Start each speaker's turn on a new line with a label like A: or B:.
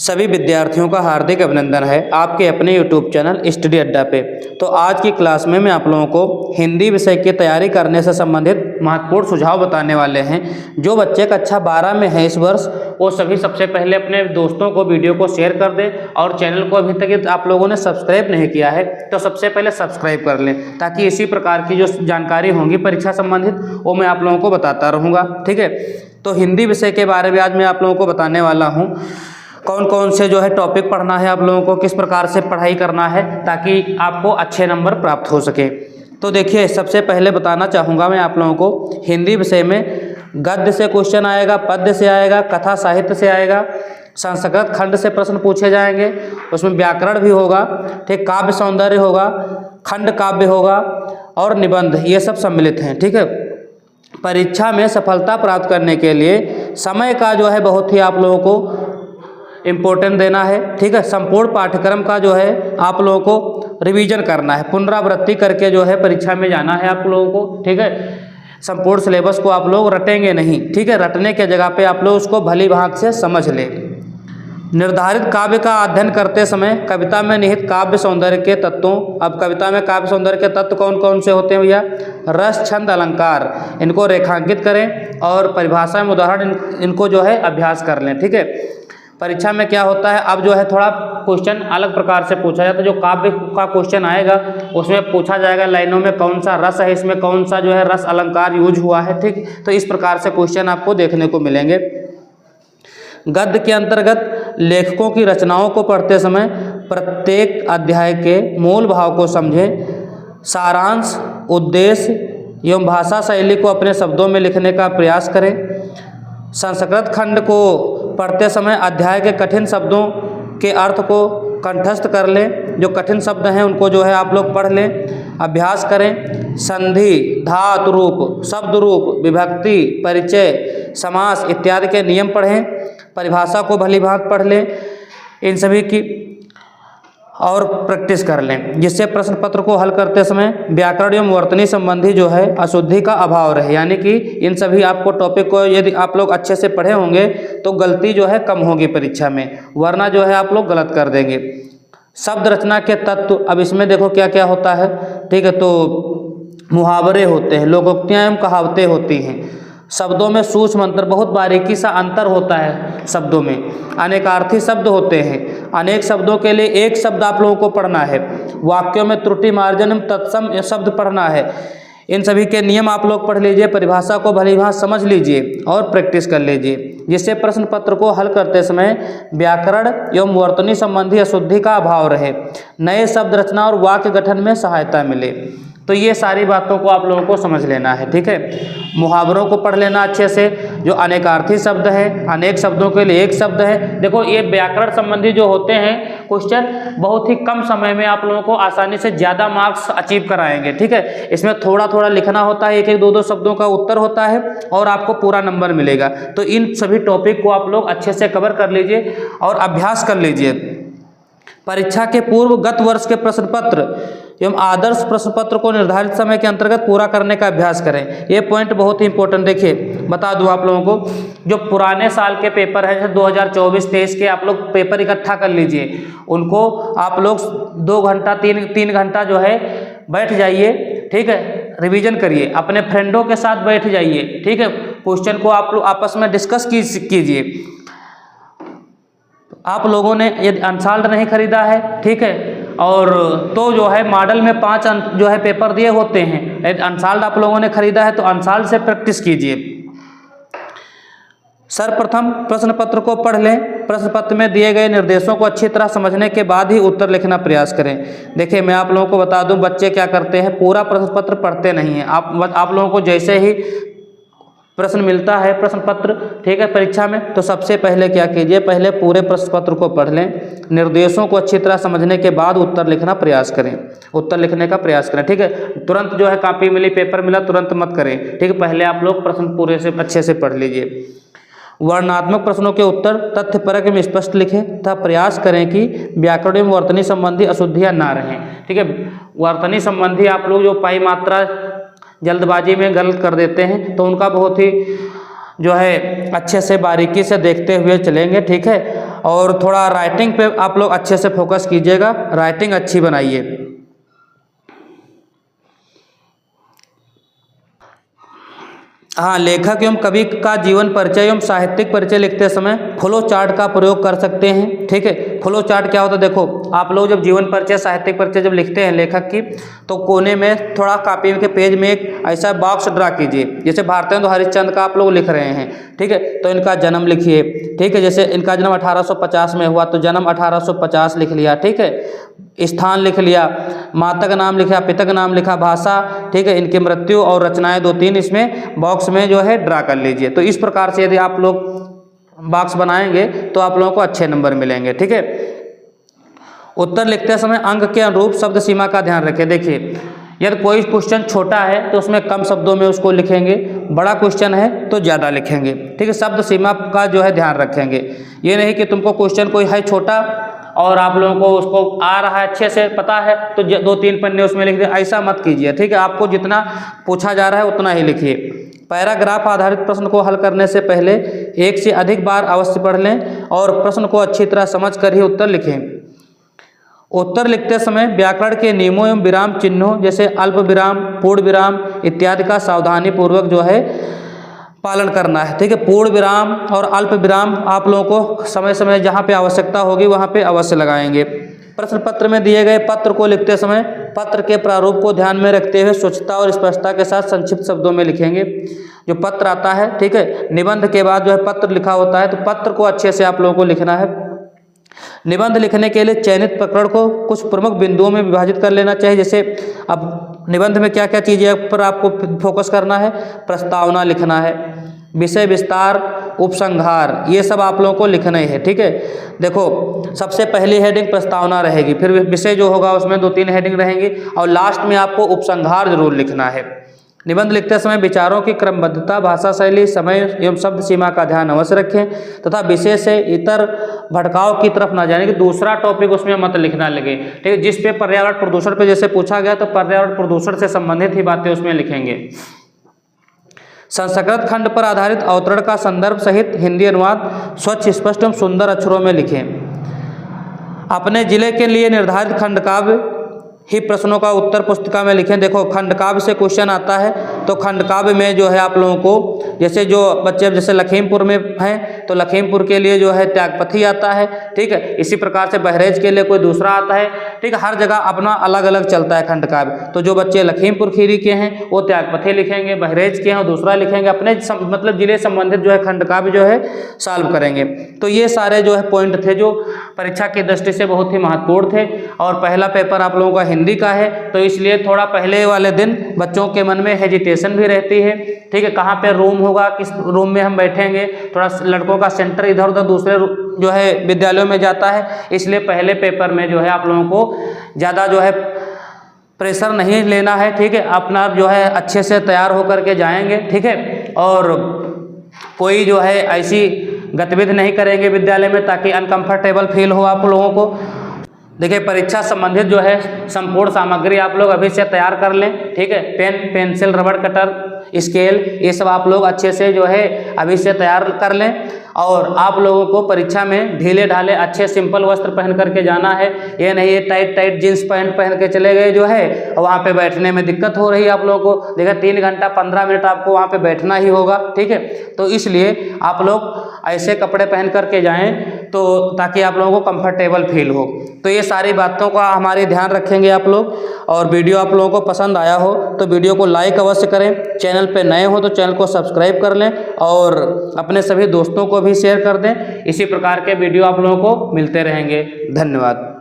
A: सभी विद्यार्थियों का हार्दिक अभिनंदन है आपके अपने YouTube चैनल स्टडी अड्डा पे। तो आज की क्लास में मैं आप लोगों को हिंदी विषय की तैयारी करने से संबंधित महत्वपूर्ण सुझाव बताने वाले हैं। जो बच्चे कक्षा 12 में हैं इस वर्ष, वो सभी सबसे पहले अपने दोस्तों को वीडियो को शेयर कर दें और चैनल को अभी तक आप लोगों ने सब्सक्राइब नहीं किया है तो सबसे पहले सब्सक्राइब कर लें, ताकि इसी प्रकार की जो जानकारी होंगी परीक्षा संबंधित वो मैं आप लोगों को बताता रहूँगा। ठीक है, तो हिंदी विषय के बारे में आज मैं आप लोगों को बताने वाला हूँ। कौन कौन से जो है टॉपिक पढ़ना है, आप लोगों को किस प्रकार से पढ़ाई करना है ताकि आपको अच्छे नंबर प्राप्त हो सके। तो देखिए, सबसे पहले बताना चाहूँगा मैं आप लोगों को, हिंदी विषय में गद्य से क्वेश्चन आएगा, पद्य से आएगा, कथा साहित्य से आएगा, संस्कृत खंड से प्रश्न पूछे जाएंगे, उसमें व्याकरण भी होगा, ठीक, काव्य सौंदर्य होगा, खंड काव्य होगा और निबंध, ये सब सम्मिलित हैं। ठीक है, परीक्षा में सफलता प्राप्त करने के लिए समय का जो है बहुत ही आप लोगों को इम्पोर्टेंट देना है। ठीक है, संपूर्ण पाठ्यक्रम का जो है आप लोगों को रिवीजन करना है, पुनरावृत्ति करके जो है परीक्षा में जाना है आप लोगों को। ठीक है, संपूर्ण सिलेबस को आप लोग रटेंगे नहीं। ठीक है, रटने के जगह पे आप लोग उसको भली भांति से समझ लें। निर्धारित काव्य का अध्ययन करते समय कविता में निहित काव्य सौंदर्य के तत्वों, अब कविता में काव्य सौंदर्य के तत्व कौन कौन से होते हैं भैया? रस, छंद, अलंकार, इनको रेखांकित करें और परिभाषा में उदाहरण इनको जो है अभ्यास कर लें। ठीक है, परीक्षा में क्या होता है, अब जो है थोड़ा क्वेश्चन अलग प्रकार से पूछा जाता है। जो काव्य का क्वेश्चन आएगा उसमें पूछा जाएगा लाइनों में कौन सा रस है, इसमें कौन सा जो है रस अलंकार यूज हुआ है। ठीक, तो इस प्रकार से क्वेश्चन आपको देखने को मिलेंगे। गद्य के अंतर्गत लेखकों की रचनाओं को पढ़ते समय प्रत्येक अध्याय के मूल भाव को समझें, सारांश, उद्देश्य एवं भाषा शैली को अपने शब्दों में लिखने का प्रयास करें। संस्कृत खंड को पढ़ते समय अध्याय के कठिन शब्दों के अर्थ को कंठस्थ कर लें, जो कठिन शब्द हैं उनको जो है आप लोग पढ़ लें, अभ्यास करें। संधि, धातु रूप, शब्द रूप, विभक्ति, परिचय, समास इत्यादि के नियम पढ़ें, परिभाषा को भली भांति पढ़ लें, इन सभी की और प्रैक्टिस कर लें, जिससे प्रश्न पत्र को हल करते समय व्याकरण एवं वर्तनी संबंधी जो है अशुद्धि का अभाव रहे। यानी कि इन सभी आपको टॉपिक को यदि आप लोग अच्छे से पढ़े होंगे तो गलती जो है कम होगी परीक्षा में, वरना जो है आप लोग गलत कर देंगे। शब्द रचना के तत्व, अब इसमें देखो क्या क्या होता है। ठीक है, तो मुहावरे होते हैं, लोकोक्तियाँ एवं कहावतें होती हैं, शब्दों में सूक्ष्म अंतर, बहुत बारीकी सा अंतर होता है शब्दों में, अनेकार्थी शब्द होते हैं, अनेक शब्दों के लिए एक शब्द आप लोगों को पढ़ना है, वाक्यों में त्रुटि मार्जन तत्सम शब्द पढ़ना है। इन सभी के नियम आप लोग पढ़ लीजिए, परिभाषा को भली भांति समझ लीजिए और प्रैक्टिस कर लीजिए, जिससे प्रश्न पत्र को हल करते समय व्याकरण एवं वर्तनी संबंधी अशुद्धि का अभाव रहे, नए शब्द रचना और वाक्य गठन में सहायता मिले। तो ये सारी बातों को आप लोगों को समझ लेना है। ठीक है, मुहावरों को पढ़ लेना अच्छे से, जो अनेकार्थी शब्द है, अनेक शब्दों के लिए एक शब्द है। देखो, ये व्याकरण संबंधी जो होते हैं क्वेश्चन बहुत ही कम समय में आप लोगों को आसानी से ज़्यादा मार्क्स अचीव कराएंगे। ठीक है, इसमें थोड़ा थोड़ा लिखना होता है, एक एक दो दो शब्दों का उत्तर होता है और आपको पूरा नंबर मिलेगा। तो इन सभी टॉपिक को आप लोग अच्छे से कवर कर लीजिए और अभ्यास कर लीजिए। परीक्षा के पूर्व गत वर्ष के प्रश्न पत्र एवं आदर्श प्रश्न पत्र को निर्धारित समय के अंतर्गत पूरा करने का अभ्यास करें। ये पॉइंट बहुत ही इंपॉर्टेंट, देखिए बता दूं आप लोगों को, जो पुराने साल के पेपर हैं जैसे 2024-23 के, आप लोग पेपर इकट्ठा कर लीजिए, उनको आप लोग 2 घंटा 3 घंटा जो है बैठ जाइए। ठीक है, रिवीजन करिए, अपने फ्रेंडों के साथ बैठ जाइए। ठीक है, क्वेश्चन को आप लोग आपस में डिस्कस कीजिए। आप लोगों ने यदि अनसाल्ड नहीं खरीदा है, ठीक है, और तो जो है मॉडल में 5 जो है पेपर दिए होते हैं, यदि अनसाल्ड आप लोगों ने खरीदा है तो अनसाल्ड से प्रैक्टिस कीजिए। सर्वप्रथम प्रश्न पत्र को पढ़ लें, प्रश्न पत्र में दिए गए निर्देशों को अच्छी तरह समझने के बाद ही उत्तर लिखना प्रयास करें। देखिए, मैं आप लोगों को बता दूं, बच्चे क्या करते हैं, पूरा प्रश्न पत्र पढ़ते नहीं हैं। आप लोगों को जैसे ही प्रश्न मिलता है, प्रश्न पत्र, ठीक है, परीक्षा में, तो सबसे पहले क्या कीजिए, पहले पूरे प्रश्न पत्र को पढ़ लें, निर्देशों को अच्छी तरह समझने के बाद उत्तर लिखना प्रयास करें, उत्तर लिखने का प्रयास करें। ठीक है, तुरंत जो है कॉपी मिली, पेपर मिला, तुरंत मत करें। ठीक है, पहले आप लोग प्रश्न पूरे से अच्छे से पढ़ लीजिए। वर्णनात्मक प्रश्नों के उत्तर तथ्यपरक एवं स्पष्ट लिखें तथा प्रयास करें कि व्याकरण एवं वर्तनी संबंधी अशुद्धियाँ ना रहें। ठीक है, वर्तनी संबंधी आप लोग जो पाई मात्रा जल्दबाजी में गलत कर देते हैं तो उनका बहुत ही जो है अच्छे से बारीकी से देखते हुए चलेंगे। ठीक है, और थोड़ा राइटिंग पे आप लोग अच्छे से फोकस कीजिएगा, राइटिंग अच्छी बनाइए। हाँ, लेखक एवं कवि का जीवन परिचय एवं साहित्यिक परिचय लिखते समय फ्लो चार्ट का प्रयोग कर सकते हैं। ठीक है, फ्लो चार्ट क्या होता है, देखो आप लोग जब जीवन परिचय साहित्यिक परिचय जब लिखते हैं लेखक की, तो कोने में थोड़ा कापी के पेज में एक ऐसा बॉक्स ड्रा कीजिए। जैसे भारतेंदु हरिश्चंद्र का आप लोग लिख रहे हैं, ठीक है, तो इनका जन्म लिखिए। ठीक है, जैसे इनका जन्म 1850 में हुआ तो जन्म 1850 लिख लिया। ठीक है, स्थान लिख लिया, माता का नाम लिखा, पिता का नाम लिखा, भाषा, ठीक है, इनकी मृत्यु और रचनाएं 2-3 इसमें बॉक्स में जो है ड्रा कर लीजिए। तो इस प्रकार से यदि आप लोग बॉक्स बनाएंगे तो आप लोगों को अच्छे नंबर मिलेंगे। ठीक है, उत्तर लिखते समय अंक के अनुरूप शब्द सीमा का ध्यान रखें। देखिए, यदि कोई क्वेश्चन छोटा है तो उसमें कम शब्दों में उसको लिखेंगे, बड़ा क्वेश्चन है तो ज़्यादा लिखेंगे। ठीक है, शब्द सीमा का जो है ध्यान रखेंगे। ये नहीं कि तुमको क्वेश्चन कोई है छोटा और आप लोगों को उसको आ रहा है, अच्छे से पता है, तो 2-3 पन्ने उसमें लिख दे, ऐसा मत कीजिए। ठीक है, आपको जितना पूछा जा रहा है उतना ही लिखिए। पैराग्राफ आधारित प्रश्न को हल करने से पहले 1 से अधिक बार अवश्य पढ़ लें और प्रश्न को अच्छी तरह समझ कर ही उत्तर लिखें। उत्तर लिखते समय व्याकरण के नियमों एवं विराम चिन्हों जैसे अल्प विराम, पूर्ण विराम इत्यादि का सावधानी पूर्वक जो है पालन करना है। ठीक है, पूर्ण विराम और अल्प विराम आप लोगों को समय समय जहाँ पे आवश्यकता होगी वहाँ पे अवश्य लगाएंगे। प्रश्न पत्र में दिए गए पत्र को लिखते समय पत्र के प्रारूप को ध्यान में रखते हुए स्वच्छता और स्पष्टता के साथ संक्षिप्त शब्दों में लिखेंगे। जो पत्र आता है, ठीक है, निबंध के बाद जो है पत्र लिखा होता है, तो पत्र को अच्छे से आप लोगों को लिखना है। निबंध लिखने के लिए चयनित प्रकरण को कुछ प्रमुख बिंदुओं में विभाजित कर लेना चाहिए। जैसे अब निबंध में क्या क्या चीज़ें पर आपको फोकस करना है, प्रस्तावना लिखना है, विषय विस्तार, उपसंहार, ये सब आप लोगों को लिखना ही है। ठीक है, देखो सबसे पहली हेडिंग प्रस्तावना रहेगी, फिर विषय जो होगा उसमें 2-3 हेडिंग रहेंगी और लास्ट में आपको उपसंहार जरूर लिखना है। निबंध लिखते समय विचारों की क्रमबद्धता, भाषा शैली, समय एवं शब्द सीमा का ध्यान अवश्य रखें तथा विषय से इतर भटकाव की तरफ न जाने कि दूसरा टॉपिक उसमें मत लिखना लगे। ठीक है, जिस पे पर्यावरण प्रदूषण पे जैसे पूछा गया तो पर्यावरण प्रदूषण से संबंधित ही बातें उसमें लिखेंगे। संस्कृत खंड पर आधारित अवतरण का संदर्भ सहित हिंदी अनुवाद स्वच्छ, स्पष्ट एवं सुंदर अक्षरों में लिखें। अपने जिले के लिए निर्धारित खंड काव्य ही प्रश्नों का उत्तर पुस्तिका में लिखें। देखो खंड काव्य से क्वेश्चन आता है तो खंड काव्य में जो है आप लोगों को, जैसे जो बच्चे जैसे लखीमपुर में हैं तो लखीमपुर के लिए जो है त्यागपथी आता है। ठीक है, इसी प्रकार से बहरेज के लिए कोई दूसरा आता है। ठीक है, हर जगह अपना अलग अलग चलता है खंड काव्य। तो जो बच्चे लखीमपुर खीरी के हैं वो त्यागपथी लिखेंगे, बहरेज के हैं वो दूसरा लिखेंगे, अपने मतलब जिले संबंधित जो है खंड काव्य जो है सॉल्व करेंगे। तो ये सारे जो है पॉइंट थे जो परीक्षा की दृष्टि से बहुत ही महत्वपूर्ण थे। और पहला पेपर आप लोगों का हिंदी का है तो इसलिए थोड़ा पहले वाले दिन बच्चों के मन में हेजिटेशन भी रहती है। ठीक है, कहाँ पे रूम होगा, किस रूम में हम बैठेंगे, थोड़ा लड़कों का सेंटर इधर उधर दूसरे जो है विद्यालयों में जाता है, इसलिए पहले पेपर में जो है आप लोगों को ज़्यादा जो है प्रेशर नहीं लेना है। ठीक है, अपना जो है अच्छे से तैयार होकर के जाएंगे। ठीक है, और कोई जो है ऐसी गतिविधि नहीं करेंगे विद्यालय में ताकि अनकंफर्टेबल फील हो आप लोगों को। देखिए परीक्षा संबंधित जो है संपूर्ण सामग्री आप लोग अभी से तैयार कर लें। ठीक है, पेन, पेंसिल, रबड़ कटर, स्केल, ये सब आप लोग अच्छे से जो है अभी से तैयार कर लें। और आप लोगों को परीक्षा में ढीले ढाले अच्छे सिंपल वस्त्र पहन करके जाना है। ये नहीं है टाइट टाइट जींस पैंट पहन के चले गए जो है और वहाँ पे बैठने में दिक्कत हो रही है आप लोगों को। देखिए 3 घंटा 15 मिनट आपको वहाँ पे बैठना ही होगा। ठीक है, तो इसलिए आप लोग ऐसे कपड़े पहन करके जाएं तो ताकि आप लोगों को कंफर्टेबल फील हो। तो ये सारी बातों का हमारे ध्यान रखेंगे आप लोग। और वीडियो आप लोगों को पसंद आया हो तो वीडियो को लाइक अवश्य करें, चैनल पे नए हो तो चैनल को सब्सक्राइब कर लें और अपने सभी दोस्तों को भी शेयर कर दें। इसी प्रकार के वीडियो आप लोगों को मिलते रहेंगे। धन्यवाद।